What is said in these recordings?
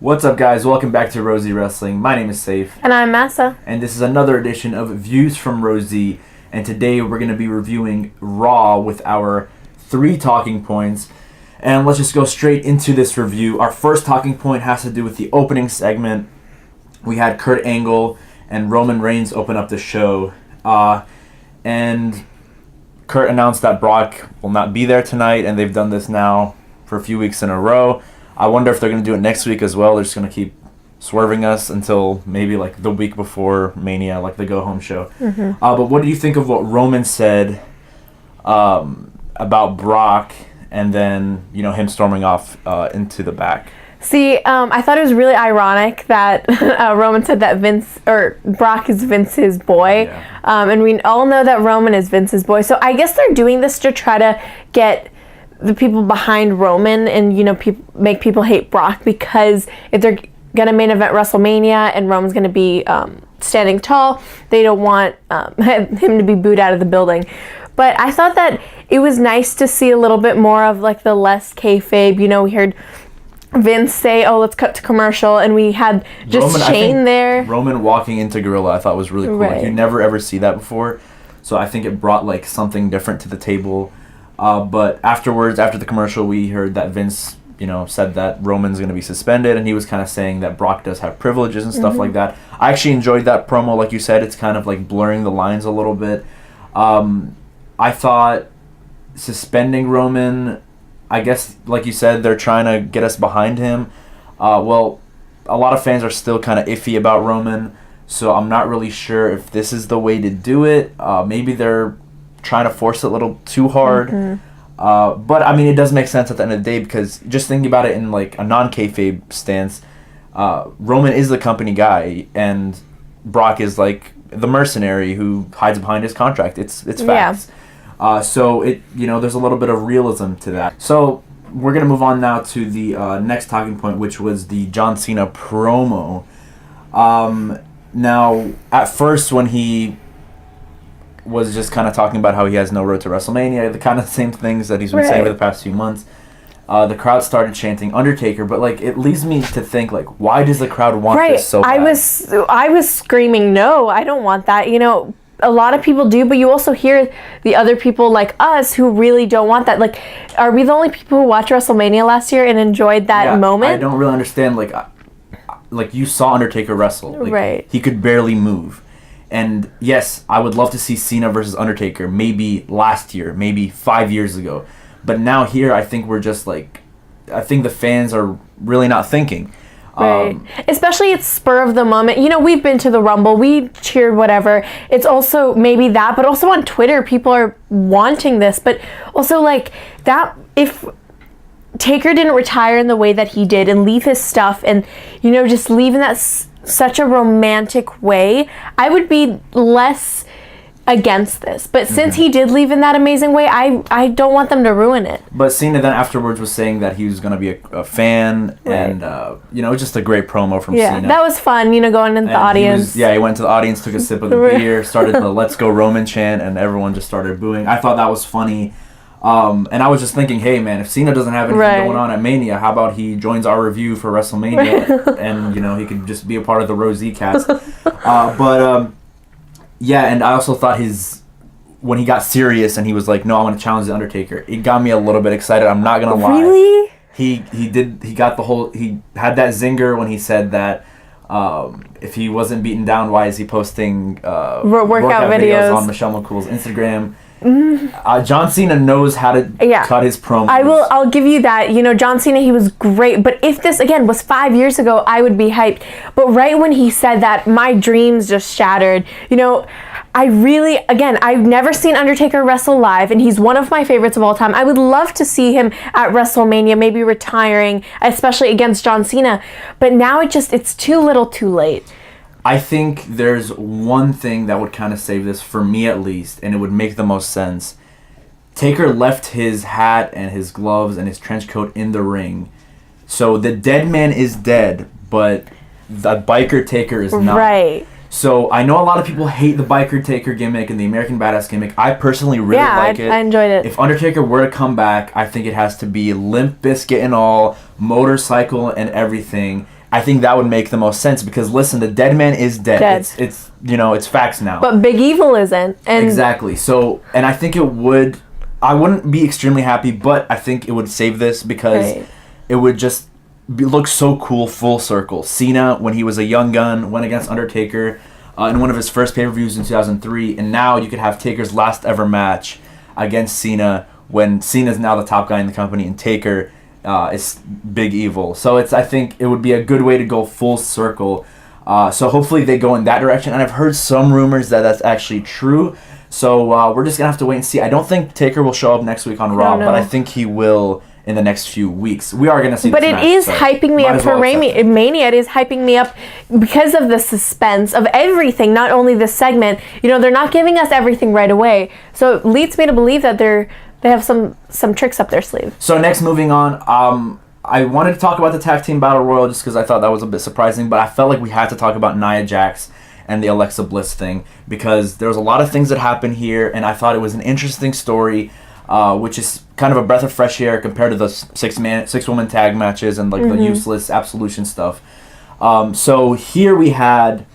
What's up, guys? Welcome back to Rosie Wrestling. My name is Saif. And I'm Massa. And this is another edition of Views from Rosie. And today we're going to be reviewing Raw with our 3 talking points. And let's just go straight into this review. Our first talking point has to do with the opening segment. We had Kurt Angle and Roman Reigns open up the show. And Kurt announced that Brock will not be there tonight, and they've done this now for a few weeks in a row. I wonder if they're going to do it next week as well. They're just going to keep swerving us until maybe like the week before Mania, like the go-home show. Mm-hmm. But what do you think of what Roman said about Brock and then, him storming off into the back? See, I thought it was really ironic that Roman said that Brock is Vince's boy. Yeah. And we all know that Roman is Vince's boy. So I guess they're doing this to try to get the people behind Roman and, make people hate Brock, because if they're going to main event WrestleMania and Roman's going to be standing tall, they don't want him to be booed out of the building. But I thought that it was nice to see a little bit more of like the less kayfabe. We heard Vince say, "Oh, let's cut to commercial," and we had just Shane there. Roman walking into Gorilla, I thought was really cool. Right. Like, you never ever see that before, so I think it brought like something different to the table. But afterwards, after the commercial, we heard that Vince, said that Roman's going to be suspended, and he was kind of saying that Brock does have privileges and stuff like that. I actually enjoyed that promo. Like you said, it's kind of like blurring the lines a little bit. I thought suspending Roman, I guess, like you said, they're trying to get us behind him. Well, a lot of fans are still kind of iffy about Roman, so I'm not really sure if this is the way to do it. Maybe they're trying to force it a little too hard. But, I mean, it does make sense at the end of the day, because just thinking about it in, like, a non-kayfabe stance, Roman is the company guy, and Brock is, like, the mercenary who hides behind his contract. It's facts. Yeah. So, there's a little bit of realism to that. So, we're going to move on now to the next talking point, which was the John Cena promo. Now, at first, when he was just kind of talking about how he has no road to WrestleMania, the kind of same things that he's been saying for the past few months. The crowd started chanting Undertaker, but like it leads me to think, like, why does the crowd want this so bad? I was screaming, no, I don't want that. A lot of people do, but you also hear the other people like us who really don't want that. Like, are we the only people who watched WrestleMania last year and enjoyed that moment? I don't really understand. Like you saw Undertaker wrestle. Like, he could barely move. And yes, I would love to see Cena versus Undertaker maybe last year, maybe 5 years ago. But now here, I think we're just like, I think the fans are really not thinking. Right. Especially it's spur of the moment. We've been to the Rumble, we cheered whatever. It's also maybe that, but also on Twitter, people are wanting this. But also like that, if Taker didn't retire in the way that he did and leave his stuff and, just leave in that such a romantic way, I would be less against this. But since he did leave in that amazing way, I don't want them to ruin it. But Cena then afterwards was saying that he was going to be a fan, and just a great promo from Cena. That was fun, going into the audience. He went to the audience, took a sip of the beer, started the "Let's Go Roman" chant, and everyone just started booing. I thought that was funny. And I was just thinking, hey man, if Cena doesn't have anything going on at Mania, how about he joins our review for WrestleMania, and he could just be a part of the Rosie cast. And I also thought when he got serious and he was like, no, I want to challenge the Undertaker, it got me a little bit excited. I'm not gonna lie. Really? He had that zinger when he said that if he wasn't beaten down, why is he posting workout videos on Michelle McCool's Instagram? John Cena knows how to cut his promos. I'll give you that. John Cena, he was great. But if this, again, was 5 years ago, I would be hyped. But right when he said that, my dreams just shattered. I've never seen Undertaker wrestle live, and he's one of my favorites of all time. I would love to see him at WrestleMania, maybe retiring, especially against John Cena. But now it's too little too late. I think there's one thing that would kind of save this, for me at least, and it would make the most sense. Taker left his hat and his gloves and his trench coat in the ring. So the dead man is dead, but the biker Taker is not. Right. So I know a lot of people hate the biker Taker gimmick and the American Badass gimmick. I personally really like it. I enjoyed it. If Undertaker were to come back, I think it has to be Limp Bizkit and all, motorcycle and everything. I think that would make the most sense because listen, the dead man is dead. It's it's facts now. But Big Evil isn't. And exactly. So, and I think I wouldn't be extremely happy, but I think it would save this because it would just look so cool full circle. Cena, when he was a young gun, went against Undertaker in one of his first pay-per-views in 2003, and now you could have Taker's last ever match against Cena when Cena's now the top guy in the company and Taker is Big Evil. So I think it would be a good way to go full circle. So hopefully they go in that direction. And I've heard some rumors that that's actually true. So we're just going to have to wait and see. I don't think Taker will show up next week on Raw, but I think he will in the next few weeks. We are going to see But this it match, is so hyping me up for Mania. It is hyping me up because of the suspense of everything, not only this segment. They're not giving us everything right away. So it leads me to believe that they have some tricks up their sleeve. So next, moving on, I wanted to talk about the Tag Team Battle Royal just because I thought that was a bit surprising, but I felt like we had to talk about Nia Jax and the Alexa Bliss thing because there was a lot of things that happened here, and I thought it was an interesting story, which is kind of a breath of fresh air compared to the six-woman tag matches and like the useless Absolution stuff. So here we had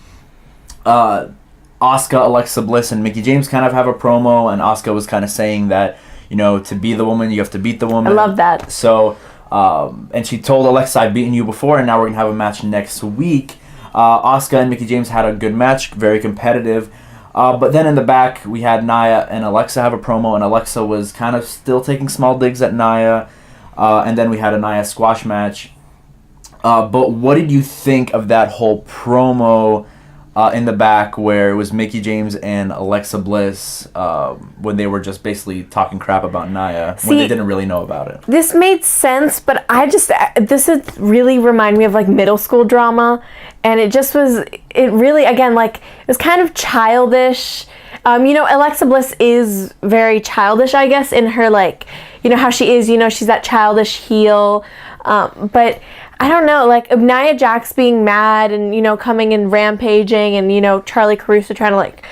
Asuka, Alexa Bliss, and Mickie James kind of have a promo, and Asuka was kind of saying that to be the woman, you have to beat the woman. I love that. So, and she told Alexa, I've beaten you before, and now we're going to have a match next week. Asuka and Mickie James had a good match, very competitive. But then in the back, we had Nia and Alexa have a promo, and Alexa was kind of still taking small digs at Nia. And then we had a Nia squash match. But what did you think of that whole promo in the back where it was Mickie James and Alexa Bliss when they were just basically talking crap about Nia when they didn't really know about it? This made sense, but this is really remind me of like middle school drama, and it really, again, like it was kind of childish. Alexa Bliss is very childish, I guess, in her like, how she is, she's that childish heel, but I don't know, like Nia Jax being mad and, coming and rampaging and, Charlie Caruso trying to like,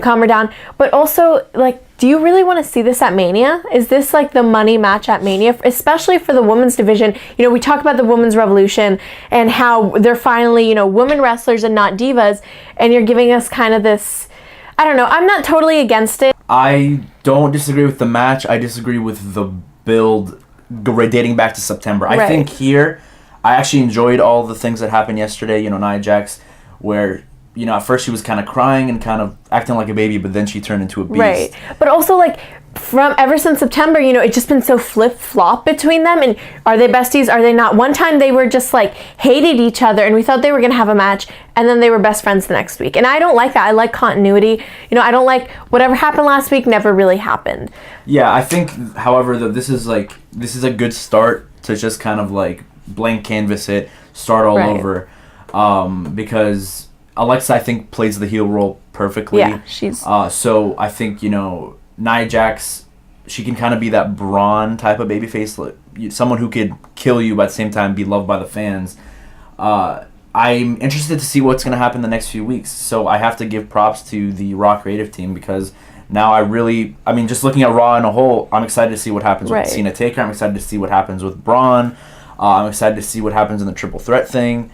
calm her down. But also, like, do you really want to see this at Mania? Is this like the money match at Mania, especially for the women's division? We talk about the women's revolution and how they're finally, women wrestlers and not divas. And you're giving us kind of this, I don't know, I'm not totally against it. I don't disagree with the match. I disagree with the build dating back to September. I think here, I actually enjoyed all the things that happened yesterday. Nia Jax, where, at first she was kind of crying and kind of acting like a baby, but then she turned into a beast. Right. But also, like, ever since September, it's just been so flip-flop between them. And are they besties? Are they not? One time they were just, like, hated each other, and we thought they were going to have a match, and then they were best friends the next week. And I don't like that. I like continuity. I don't like whatever happened last week never really happened. Yeah, I think, however, that this is a good start to just kind of, like, blank canvas it, start all over, because Alexa, I think, plays the heel role perfectly. Yeah, she's... So I think, Nia Jax, she can kind of be that Braun type of babyface, like, someone who could kill you but at the same time be loved by the fans. I'm interested to see what's going to happen the next few weeks. So I have to give props to the Raw creative team because now just looking at Raw in a whole, I'm excited to see what happens with Cena Taker. I'm excited to see what happens with Braun. I'm excited to see what happens in the triple threat thing.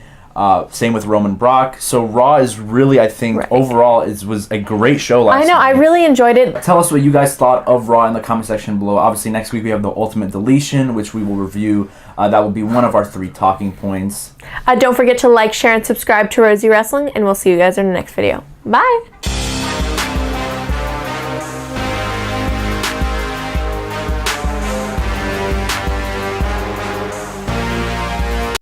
Same with Roman Brock. So Raw is really, I think, overall, was a great show last night. I really enjoyed it. Tell us what you guys thought of Raw in the comment section below. Obviously, next week we have the Ultimate Deletion, which we will review. That will be one of our 3 talking points. Don't forget to like, share, and subscribe to Rosie Wrestling, and we'll see you guys in the next video. Bye!